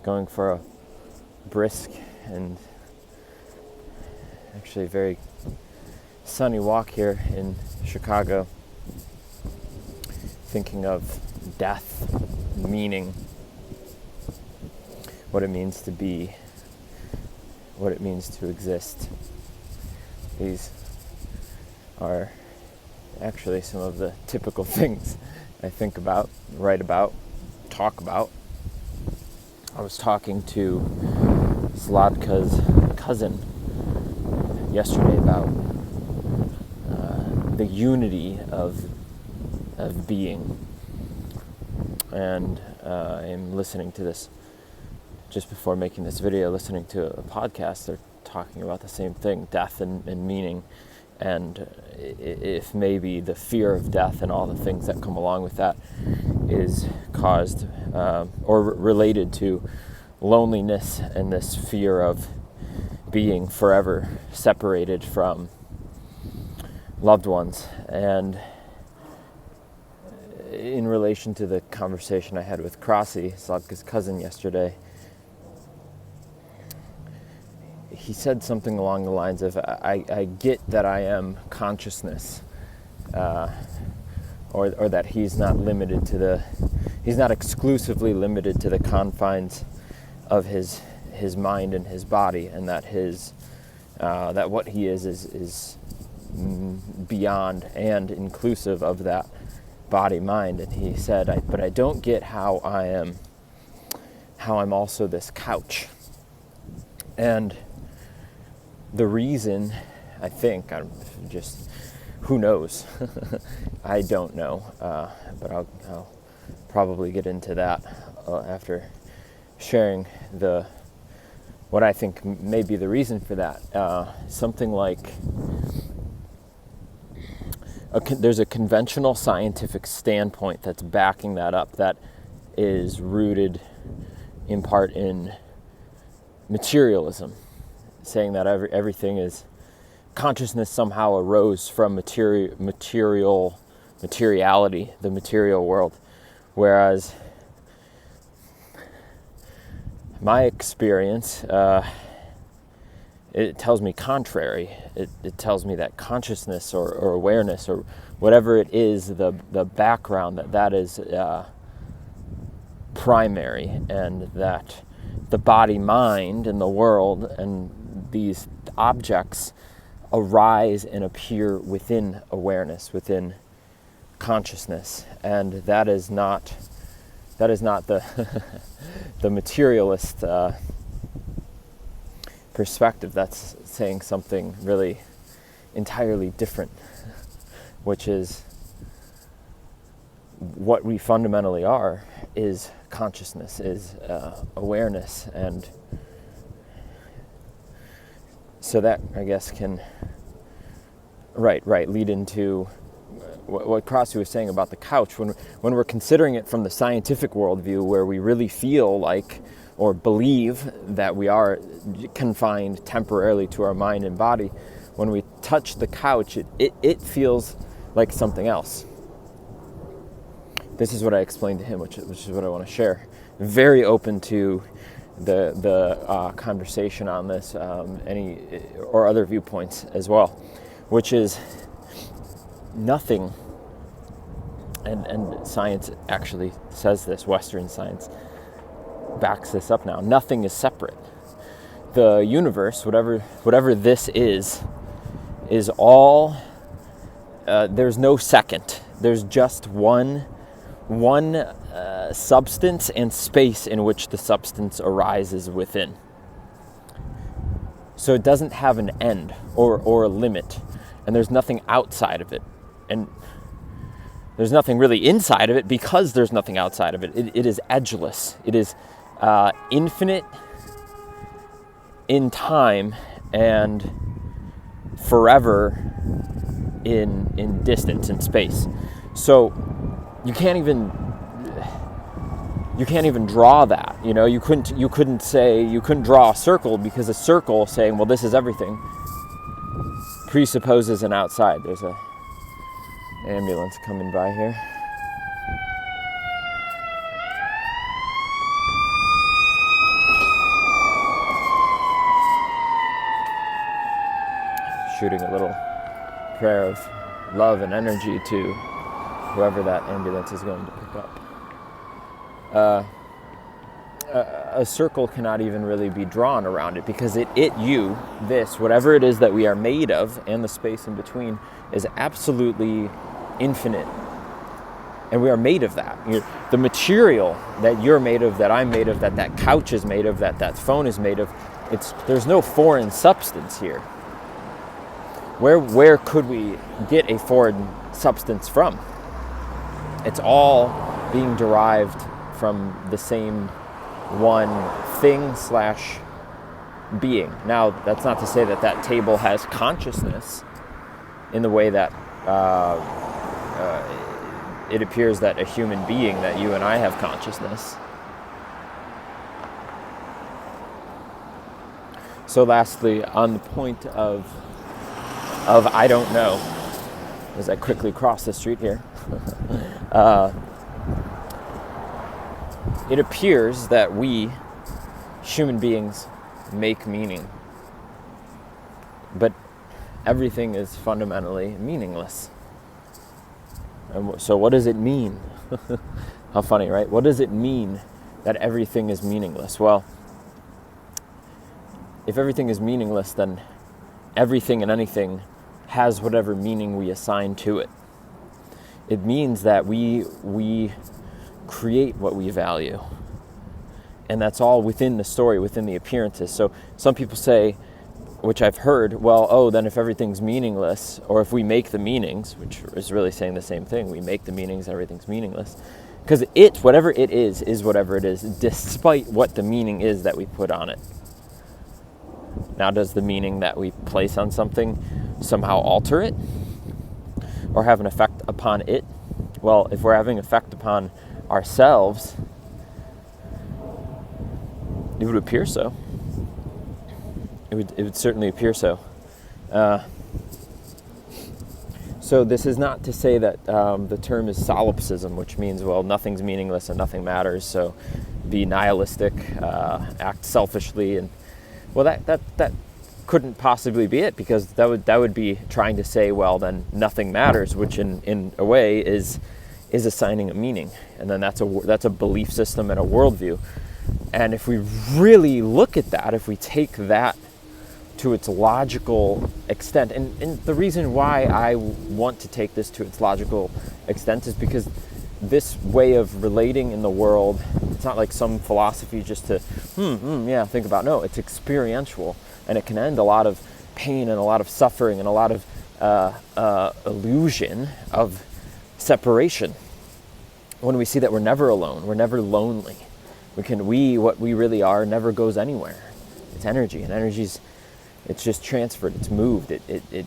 going for a brisk and actually very sunny walk here in Chicago, thinking of death, meaning, what it means to be, what it means to exist. These are actually some of the typical things I think about, write about, talk about. I was talking to Sladka's cousin yesterday about the unity of being, and I'm listening to this just before making this video, listening to a podcast. They're talking about the same thing, death and meaning, and if maybe the fear of death and all the things that come along with that is caused or related to loneliness and this fear of being forever separated from loved ones. And in relation to the conversation I had with Krasi, Sladka's cousin, yesterday, he said something along the lines of, I get that I am consciousness, or that he's not limited to he's not exclusively limited to the confines of his mind and his body, and that that what he is beyond and inclusive of that body mind. And he said, but I don't get how I'm also this couch. And the reason, I think, who knows? I don't know, but I'll probably get into that after sharing what I think may be the reason for that. Something like there's a conventional scientific standpoint that's backing that up, that is rooted in part in materialism, saying that everything is consciousness somehow arose from materiality, the material world, whereas my experience, it tells me contrary. It tells me that consciousness or awareness or whatever it is, the background, that is primary, and that the body, mind, and the world and these objects arise and appear within awareness, within consciousness, and that is not the the materialist perspective. That's saying something really entirely different, which is what we fundamentally are is consciousness, is awareness. And so that, I guess, can lead into what Krasi was saying about the couch. When we're considering it from the scientific worldview, where we really feel like or believe that we are confined temporarily to our mind and body, when we touch the couch, it feels like something else. This is what I explained to him, which is what I want to share. Very open to the conversation on this, any or other viewpoints as well, which is nothing, and science actually says this, Western science backs this up now, nothing is separate. The universe, whatever this is all, there's no second. There's just one substance and space in which the substance arises within. So it doesn't have an end or a limit, and there's nothing outside of it. And there's nothing really inside of it because there's nothing outside of it. It is edgeless. It is infinite in time and forever in distance and space. So you can't even draw that. You couldn't draw a circle, because a circle saying, well, this is everything, presupposes an outside. There's a ambulance coming by here. shooting a little prayer of love and energy to whoever that ambulance is going to pick up. A circle cannot even really be drawn around it, because you, this, whatever it is that we are made of, and the space in between, is absolutely infinite. And we are made of that. The material that you're made of, that I'm made of, that couch is made of, that phone is made of, there's no foreign substance here. Where could we get a foreign substance from? It's all being derived from the same one thing / being. Now, that's not to say that table has consciousness in the way that it appears that a human being, that you and I have consciousness. So lastly, on the point of I don't know, as I quickly cross the street here, it appears that we, human beings, make meaning. But everything is fundamentally meaningless. And so what does it mean? How funny, right? What does it mean that everything is meaningless? Well, if everything is meaningless, then everything and anything has whatever meaning we assign to it. It means that we create what we value. And that's all within the story, within the appearances. So some people say, which I've heard, well, then if everything's meaningless, or if we make the meanings, which is really saying the same thing, we make the meanings, everything's meaningless. Because whatever it is whatever it is, despite what the meaning is that we put on it. Now, does the meaning that we place on something somehow alter it? Or have an effect upon it? Well, if we're having effect upon ourselves, it would appear so. It would certainly appear so. So this is not to say that the term is solipsism, which means, well, nothing's meaningless and nothing matters, so be nihilistic, act selfishly, and well, that couldn't possibly be it, because that would be trying to say, well, then nothing matters, which in a way is assigning a meaning, and then that's a belief system and a worldview. And if we really look at that, if we take that to its logical extent, and the reason why I want to take this to its logical extent is because this way of relating in the world, it's not like some philosophy just to, think about. No, it's experiential, and it can end a lot of pain and a lot of suffering and a lot of illusion of separation. When we see that we're never alone, we're never lonely. What we really are never goes anywhere. It's energy, and it's just transferred, it's moved, it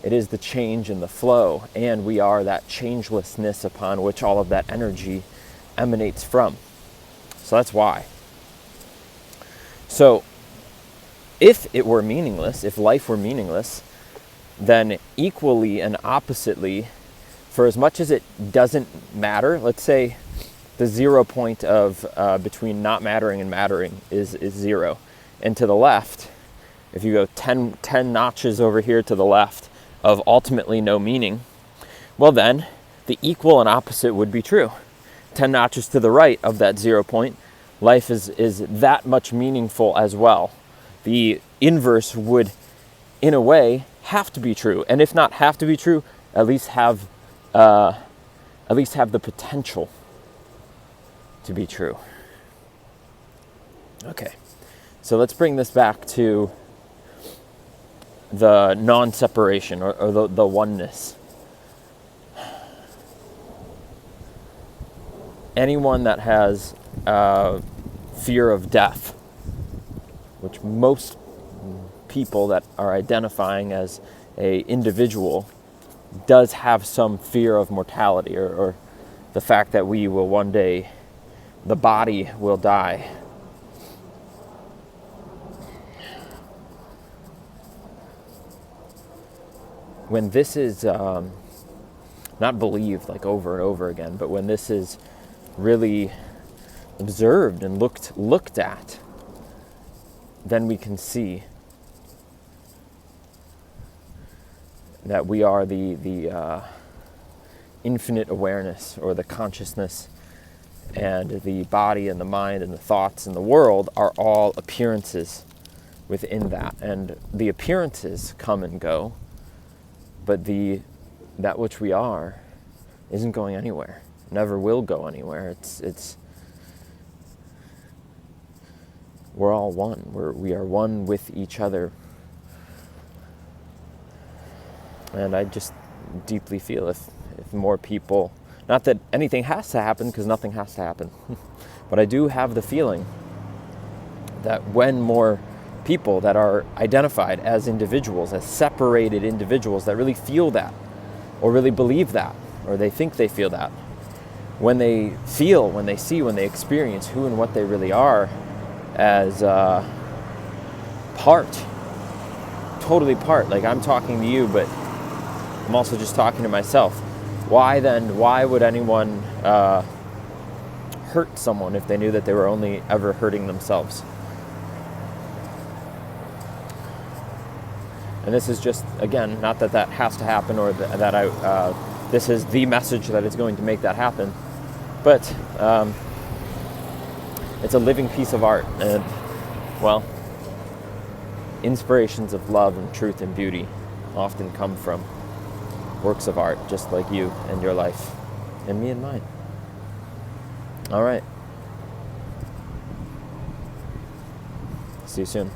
is the change and the flow, and we are that changelessness upon which all of that energy emanates from. So that's why. So if it were meaningless, if life were meaningless, then equally and oppositely, for as much as it doesn't matter, let's say the 0 point of between not mattering and mattering is 0. And to the left, if you go 10 notches over here to the left of ultimately no meaning, well then, the equal and opposite would be true. 10 notches to the right of that 0 point, life is that much meaningful as well. The inverse would, in a way, have to be true. And if not have to be true, at least have the potential to be true. Okay, so let's bring this back to the non-separation or the oneness. Anyone that has fear of death, which most people that are identifying as a individual does have some fear of mortality, or the fact that we will one day, the body will die. When this is not believed like over and over again, but when this is really observed and looked at, then we can see that we are the infinite awareness, or the consciousness, and the body and the mind and the thoughts and the world are all appearances within that. And the appearances come and go, but that which we are isn't going anywhere, never will go anywhere. It's we're all one. We are one with each other. And I just deeply feel if more people, not that anything has to happen, because nothing has to happen, but I do have the feeling that when more people that are identified as individuals, as separated individuals that really feel that, or really believe that, or they think they feel that, when they feel, when they see, when they experience who and what they really are as totally part, like I'm talking to you, but I'm also just talking to myself. Why would anyone hurt someone if they knew that they were only ever hurting themselves? And this is just, again, not that has to happen, or that this is the message that is going to make that happen, but it's a living piece of art. And, well, inspirations of love and truth and beauty often come from works of art, just like you and your life, and me and mine. All right. See you soon.